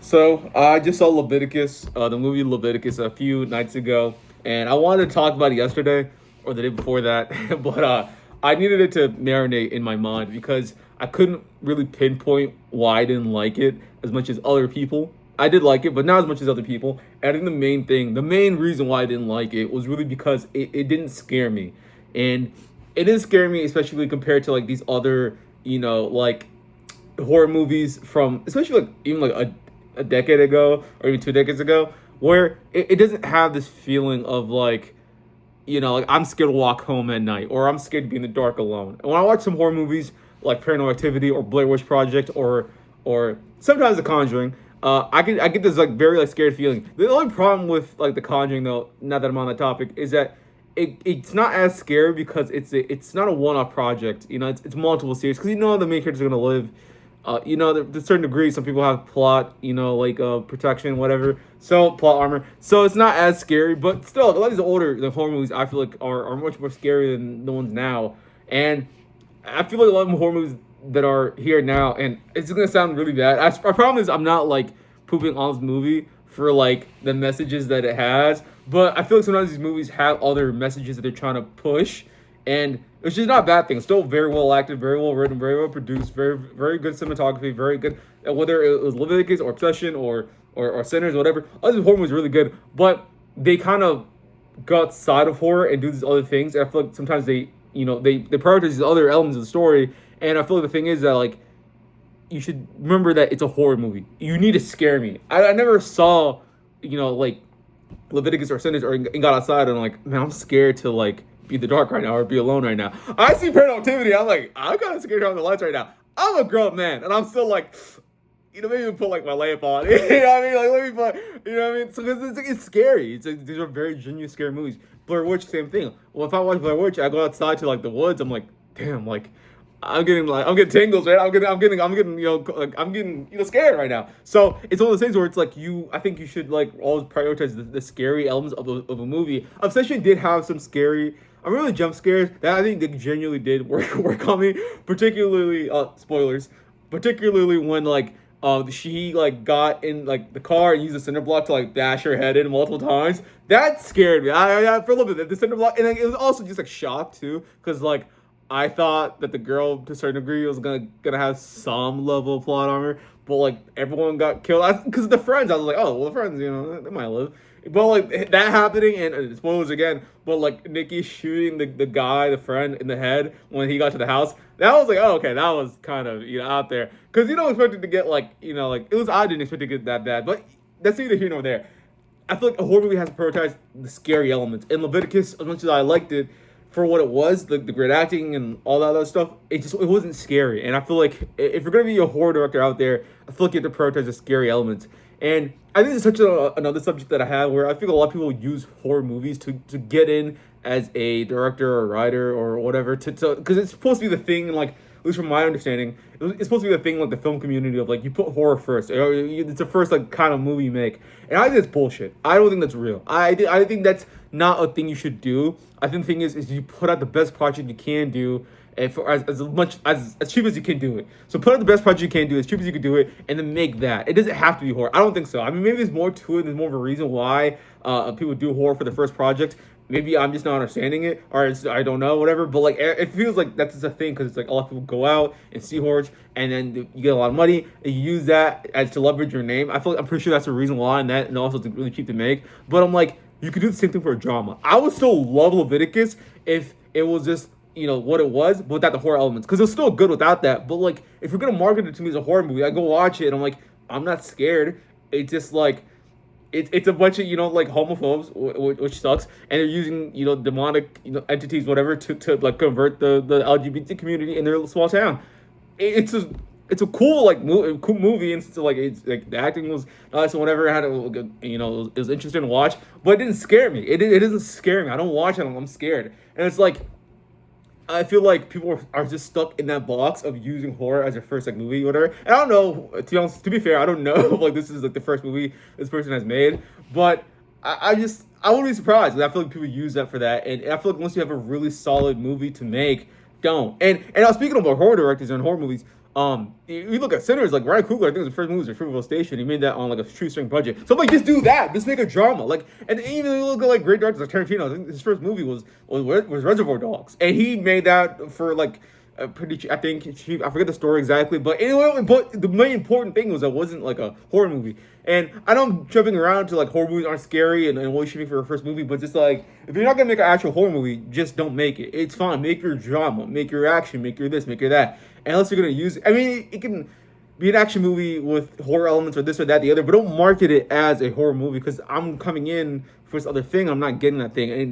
So I just saw Leviticus, the movie Leviticus, a few nights ago, and I wanted to talk about it yesterday or the day before that, but I needed it to marinate in my mind because I couldn't really pinpoint why I didn't like it as much as other people. I did like it, but not as much as other people. And I think the main reason why I didn't like it was really because it didn't scare me, and it didn't scare me, especially compared to like these other, like horror movies from especially like even like a decade ago or even 2 decades ago where it doesn't have this feeling of like like I'm scared to walk home at night or I'm scared to be in the dark alone. And when I watch some horror movies like Paranormal Activity or Blair Witch Project or sometimes The Conjuring, I get this like very like scared feeling. The only problem with like The Conjuring though, now that I'm on that topic, is that it's not as scary because it's not a one-off project. It's multiple series because the main characters are gonna live. To a certain degree, some people have plot, like protection, whatever. So plot armor. So it's not as scary, but still, a lot of these older the horror movies I feel like are much more scary than the ones now. And I feel like a lot of horror movies that are here now, and it's gonna sound really bad. My problem is I'm not like pooping on this movie for like the messages that it has, but I feel like sometimes these movies have other messages that they're trying to push, and it's just not a bad thing. It's still very well acted, very well written, very well produced, very very good cinematography, very good. Whether it was Leviticus or Obsession or Sinners or whatever, all these horror movies are really good, but they kind of go outside of horror and do these other things. And I feel like sometimes they prioritize these other elements of the story. And I feel like the thing is that like you should remember that it's a horror movie. You need to scare me. I never saw like Leviticus or Sinners or and got outside and like, man, I'm scared to like be in the dark right now or be alone right now. I see Paranormal Activity. I'm like, I'm kind of scared to turn on the lights right now. I'm a grown man and I'm still like, maybe put like my lamp on. You know what I mean? Like, let me put, you know what I mean? So it's scary. It's like, these are very genuine scary movies. Blair Witch, same thing. Well, if I watch Blair Witch, I go outside to like the woods. I'm like, damn, like I'm getting tingles, right? I'm getting scared right now. So it's one of those things where it's like I think you should like always prioritize the scary elements of a movie. Obsession did have some scary. I'm really jump scares that I think they genuinely did work on me, particularly spoilers, particularly when like she like got in like the car and used the cinder block to like dash her head in multiple times. That scared me. I for a little bit the cinder block, and like, it was also just like shock too, because like I thought that the girl to a certain degree was gonna have some level of plot armor, but like everyone got killed. Because the friends, I was like, oh well, the friends, they might live. But like that happening, and spoilers again, but like Nikki shooting the guy, the friend, in the head when he got to the house, that was like, oh okay, that was kind of out there, because you don't expect it to get like like it was. I didn't expect it to get that bad, but that's neither here nor there. I feel like a horror movie has to prioritize the scary elements. In Leviticus, as much as I liked it for what it was, the great acting and all that other stuff, it wasn't scary. And I feel like if you're gonna be a horror director out there, I feel like you have to prioritize the scary elements. And I think it's such another subject that I have where I think a lot of people use horror movies to get in as a director or writer or whatever to because it's supposed to be the thing like at least from my understanding, it's supposed to be the thing like the film community of like you put horror first. It's the first like kind of movie you make, and I think it's bullshit. I don't think that's real. I think that's not a thing you should do. I think the thing is you put out the best project you can do, and for as much as cheap as you can do it. So put out the best project you can do, as cheap as you can do it, and then make that. It doesn't have to be horror. I don't think so. I mean, maybe there's more to it. There's more of a reason why people do horror for the first project. Maybe I'm just not understanding it, or I don't know, whatever. But like, it feels like that's just a thing because it's like a lot of people go out and see horrors, and then you get a lot of money, and you use that as to leverage your name. I feel like I'm pretty sure that's the reason why, and also it's really cheap to make. But I'm like, you could do the same thing for a drama. I would still love Leviticus if it was just what it was, but without the horror elements, because it's still good without that. But like, if you're gonna market it to me as a horror movie, I go watch it, and I'm like, I'm not scared. It's just like it's a bunch of like homophobes, which sucks, and they're using demonic entities whatever to like convert the LGBT community in their small town. It's a cool like cool movie, and so like it's like the acting was nice and whatever. I had it was interesting to watch, but it didn't scare me. It doesn't scare me. I don't watch it. I'm scared, and it's like I feel like people are just stuck in that box of using horror as their first like movie, or whatever. And I don't know. To be fair, I don't know if like this is like the first movie this person has made, but I wouldn't be surprised. 'Cause I feel like people use that for that, and I feel like once you have a really solid movie to make, don't. And I was speaking about horror directors and horror movies. You look at Sinners, like Ryan Coogler, I think it was the first movie was a Fruitvale Station. He made that on like a shoestring budget. So I'm like, just do that. Just make a drama. Like, and even you look at like great directors like Tarantino. I think his first movie was Reservoir Dogs, and he made that for like pretty cheap. I think cheap. I forget the story exactly, but anyway. But the main important thing was it wasn't like a horror movie. And I know I'm jumping around to like horror movies aren't scary and what you should make for a first movie, but just like if you're not gonna make an actual horror movie, just don't make it. It's fine. Make your drama, make your action, make your this, make your that. And unless you're gonna use, I mean, it can be an action movie with horror elements or this or that, the other, but don't market it as a horror movie because I'm coming in for this other thing. I'm not getting that thing. And